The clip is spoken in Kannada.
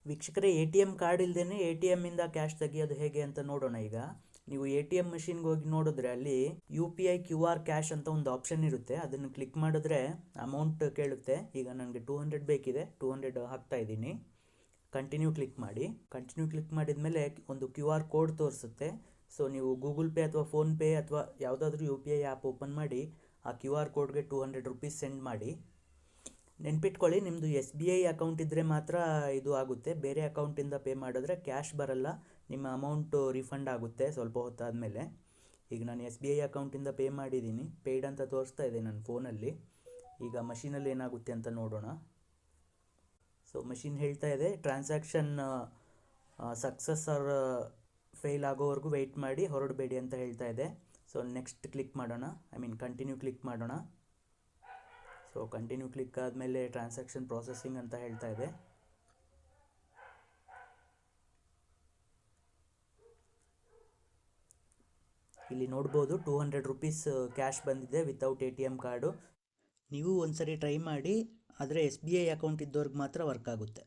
ವೀಕ್ಷಕರೇ, ಎ ಟಿ ಎಮ್ ಕಾರ್ಡ್ ಇಲ್ಲದೇ ಎ ಟಿ ಎಮ್ಮಿಂದ ಕ್ಯಾಶ್ ತೆಗಿಯೋದು ಹೇಗೆ ಅಂತ ನೋಡೋಣ. ಈಗ ನೀವು ಎ ಟಿ ಎಮ್ ಮಷಿನ್ಗೆ ಹೋಗಿ ನೋಡಿದ್ರೆ ಅಲ್ಲಿ U P I Q R cash ಅಂತ ಒಂದು ಆಪ್ಷನ್ ಇರುತ್ತೆ. ಅದನ್ನು ಕ್ಲಿಕ್ ಮಾಡಿದ್ರೆ ಅಮೌಂಟ್ ಕೇಳುತ್ತೆ. ಈಗ ನನಗೆ 200 ಬೇಕಿದೆ, 200 ಹಾಕ್ತಾ ಇದ್ದೀನಿ. ಕಂಟಿನ್ಯೂ ಕ್ಲಿಕ್ ಮಾಡಿ. ಕಂಟಿನ್ಯೂ ಕ್ಲಿಕ್ ಮಾಡಿದ ಮೇಲೆ ಒಂದು ಕ್ಯೂ ಆರ್ ಕೋಡ್ ತೋರಿಸುತ್ತೆ. ಸೊ ನೀವು ಗೂಗಲ್ ಪೇ ಅಥವಾ ಫೋನ್ಪೇ ಅಥವಾ ಯಾವುದಾದ್ರೂ you P I app open ಮಾಡಿ ಆ ಕ್ಯೂ ಆರ್ ಕೋಡ್ಗೆ 200 ರುಪೀಸ್ ಸೆಂಡ್ ಮಾಡಿ. ನೆನ್ಪಿಟ್ಕೊಳ್ಳಿ, ನಿಮ್ಮದು ಎಸ್ ಬಿ ಐ ಅಕೌಂಟ್ ಇದ್ದರೆ ಮಾತ್ರ ಇದು ಆಗುತ್ತೆ. ಬೇರೆ ಅಕೌಂಟಿಂದ ಪೇ ಮಾಡಿದ್ರೆ ಕ್ಯಾಶ್ ಬರಲ್ಲ, ನಿಮ್ಮ ಅಮೌಂಟು ರಿಫಂಡ್ ಆಗುತ್ತೆ ಸ್ವಲ್ಪ ಹೊತ್ತಾದಮೇಲೆ. ಈಗ ನಾನು ಎಸ್ ಬಿ ಐ ಅಕೌಂಟಿಂದ ಪೇ ಮಾಡಿದ್ದೀನಿ, ಪೇಯ್ಡ್ ಅಂತ ತೋರಿಸ್ತಾ ಇದೆ ನನ್ನ ಫೋನಲ್ಲಿ. ಈಗ ಮಷೀನಲ್ಲಿ ಏನಾಗುತ್ತೆ ಅಂತ ನೋಡೋಣ. ಸೊ ಮಷೀನ್ ಹೇಳ್ತಾ ಇದೆ ಟ್ರಾನ್ಸಾಕ್ಷನ್ ಸಕ್ಸಸ್ ಆರ್ ಫೇಲ್ ಆಗೋವರೆಗೂ ವೆಯ್ಟ್ ಮಾಡಿ, ಹೊರಡಬೇಡಿ ಅಂತ ಹೇಳ್ತಾ ಇದೆ. ಸೊ ನೆಕ್ಸ್ಟ್ ಕ್ಲಿಕ್ ಮಾಡೋಣ, ಕಂಟಿನ್ಯೂ ಕ್ಲಿಕ್ ಮಾಡೋಣ. ಸೊ ಕಂಟಿನ್ಯೂ ಕ್ಲಿಕ್ ಆದಮೇಲೆ ಟ್ರಾನ್ಸಾಕ್ಷನ್ ಪ್ರೊಸೆಸಿಂಗ್ ಅಂತ ಹೇಳ್ತಾ ಇದೆ. ಇಲ್ಲಿ ನೋಡ್ಬೋದು 200 ರುಪೀಸ್ ಕ್ಯಾಶ್ ಬಂದಿದೆ without A T M card. ನೀವು ಒಂದ್ಸರಿ ಟ್ರೈ ಮಾಡಿ, ಆದರೆ ಎಸ್ ಬಿ ಐ ಅಕೌಂಟ್ ಇದ್ದವ್ರಿಗೆ ಮಾತ್ರ ವರ್ಕ್ ಆಗುತ್ತೆ.